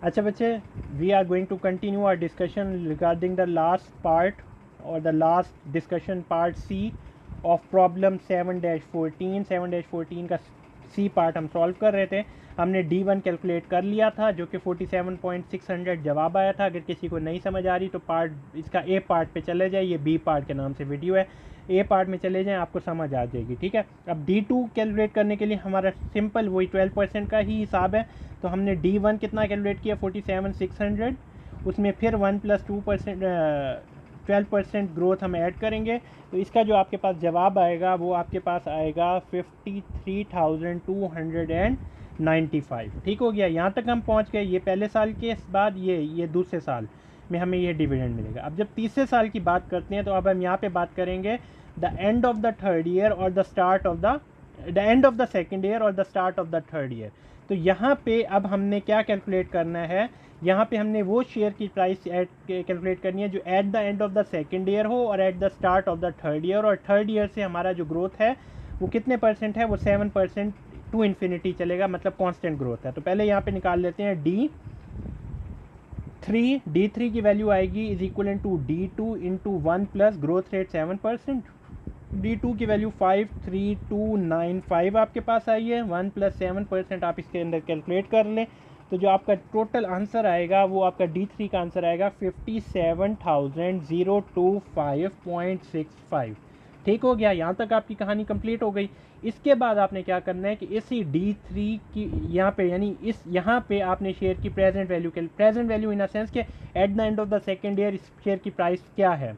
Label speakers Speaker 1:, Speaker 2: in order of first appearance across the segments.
Speaker 1: अच्छा बच्चे, we are going to continue our discussion regarding the last part और the last discussion part C of problem 7-14। 7-14 का C part हम solve कर रहे थे। हमने D1 कैलकुलेट कर लिया था जो कि 47.600 जवाब आया था। अगर किसी को नहीं समझ आ रही तो पार्ट इसका ए पार्ट पे चले जाए, ये बी पार्ट के नाम से वीडियो है, ए पार्ट में चले जाएं, आपको समझ आ जाएगी। ठीक है, अब D2 कैलकुलेट करने के लिए हमारा सिंपल वही 12% का ही हिसाब है। तो हमने D1 कितना कैलकुलेट किया 47,600, उसमें फिर 1+2% 12% ग्रोथ हम ऐड करेंगे। तो इसका जो आपके पास जवाब आएगा वो आपके पास आएगा 53,295। ठीक हो गया, यहाँ तक हम पहुँच गए। ये पहले साल के बाद ये दूसरे साल में हमें ये डिविडेंड मिलेगा। अब जब तीसरे साल की बात करते हैं तो अब हम यहाँ पे बात करेंगे the end of the third year और the start of the end of the second year और the start of the third year. तो यहाँ पे अब हमने क्या कैलकुलेट करना है, यहाँ पे हमने वो शेयर की प्राइस कैलकुलेट करनी है जो eight the end of the second year हो और at the start of the third year. और थर्ड ईयर से हमारा जो ग्रोथ है वो कितने परसेंट है, वो 7% टू इन्फिनिटी चलेगा, मतलब कांस्टेंट ग्रोथ है। तो पहले यहाँ पे निकाल लेते हैं D3 की वैल्यू आएगी is equal to D2 into 1 plus growth rate 7%। D2 की वैल्यू 53295 आपके पास आई है। 1 प्लस 7% आप इसके अंदर कैलकुलेट कर लें तो जो आपका टोटल आंसर आएगा वो आपका D3 का आंसर आएगा 57,025.65। ठीक हो गया, यहाँ तक आपकी कहानी कंप्लीट हो गई। इसके बाद आपने क्या करना है कि इसी D3 की यहाँ पे यानी इस यहाँ पे आपने शेयर की present value in a sense के at the end of the second year इस शेयर की प्राइस क्या है,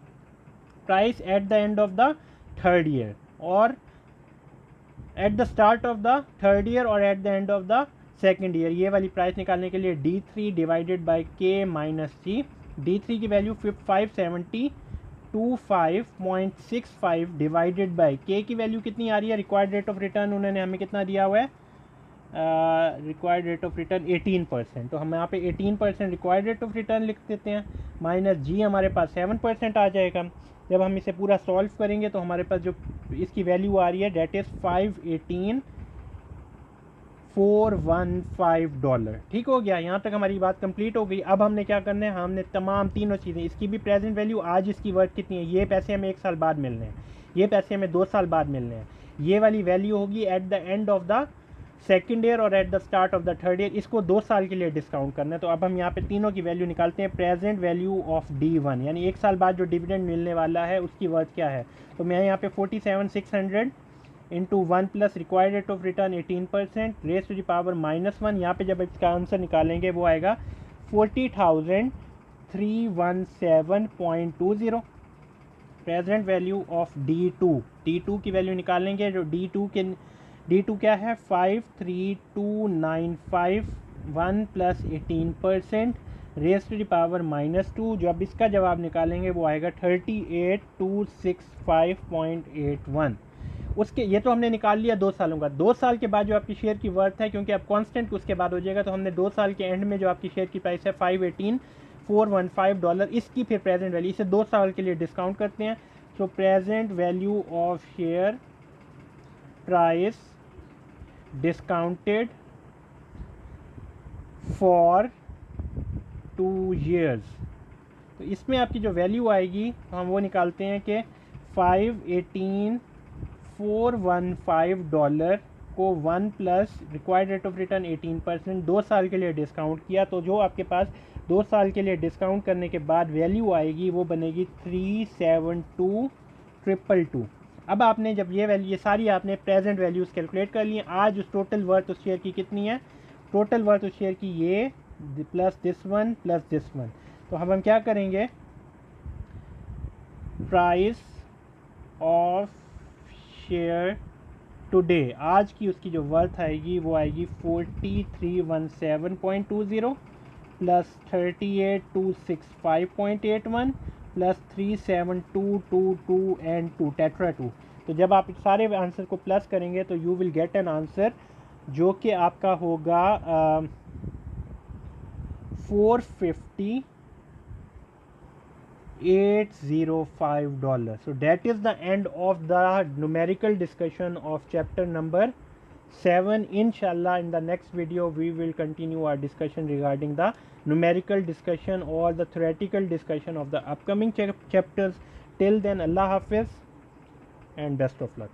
Speaker 1: price at the end of the third year और at the start of the third year और at the end of the second year, ये वाली price निकालने के लिए D3 divided by K minus C। D3 की वैल्यू 57025.65 डिवाइडेड बाई K की value कितनी आ रही है, रिक्वायर्ड रेट ऑफ रिटर्न उन्होंने हमें कितना दिया हुआ है, रिक्वायर्ड रेट ऑफ रिटर्न 18%। तो हम यहाँ पे 18% रिक्वायर्ड रेट ऑफ रिटर्न लिख देते हैं, माइनस जी हमारे पास 7% आ जाएगा। जब हम इसे पूरा सॉल्व करेंगे तो हमारे पास जो इसकी वैल्यू आ रही है डेट इज़ $518,415। ठीक हो गया, यहाँ तक हमारी बात कंप्लीट हो गई। अब हमने क्या करना है, हमने तमाम तीनों चीज़ें, इसकी भी प्रेजेंट वैल्यू आज इसकी वर्थ कितनी है, ये पैसे हमें 1 साल बाद मिलने हैं, ये पैसे हमें 2 साल बाद मिलने हैं, ये वाली वैल्यू होगी at the end of the second year और at the start of the third year, इसको 2 साल के लिए डिस्काउंट करना है। तो अब हम यहाँ पे तीनों की वैल्यू निकालते हैं। प्रेजेंट वैल्यू ऑफ D1 यानी 1 साल बाद जो डिविडेंड मिलने वाला है उसकी वर्थ क्या है, तो मैं यहाँ पे 47,600 into 1 plus required rate of return 18% raise to the power -1, यहाँ पे जब इसका आंसर निकालेंगे वो आएगा 40,317.20। प्रेजेंट वैल्यू ऑफ D2 की वैल्यू निकालेंगे, जो D2 क्या है 53295, 1 plus 18% raise to the power -2, जो अब इसका जवाब निकालेंगे वो आएगा 38,265.81। उसके ये तो हमने निकाल लिया 2 सालों का। 2 साल के बाद जो आपकी शेयर की वर्थ है, क्योंकि अब कांस्टेंट उसके बाद हो जाएगा, तो हमने 2 साल के एंड में जो आपकी शेयर की प्राइस है $518,415, इसकी फिर प्रेजेंट वैल्यू, इसे 2 साल के लिए डिस्काउंट करते हैं। सो present value of share price discounted for 2 years, तो इसमें आपकी जो वैल्यू आएगी तो हम वो निकालते हैं कि $518,415 को 1 plus required rate of return 18% 2 साल के लिए डिस्काउंट किया, तो जो आपके पास 2 साल के लिए डिस्काउंट करने के बाद वैल्यू आएगी वो बनेगी 372,222। अब आपने जब ये सारी आपने प्रेजेंट वैल्यूज़ कैलकुलेट कर ली। आज उस टोटल वर्थ उस शेयर की कितनी है, टोटल वर्थ उस शेयर की ये plus this one plus this one. तो हम क्या करेंगे, प्राइस ऑफ शेयर टुडे, आज की उसकी जो वर्थ आएगी वो आएगी 4317.20 प्लस 38,265.81 प्लस 37222 एंड 2 टेट्रा 2। तो जब आप सारे आंसर को प्लस करेंगे तो you will get an answer जो कि आपका होगा $450,805. So that is the end of the numerical discussion of chapter number 7. Inshallah, in the next video we will continue our discussion regarding the numerical discussion or the theoretical discussion of the upcoming chapters. Till then, Allah Hafiz and best of luck.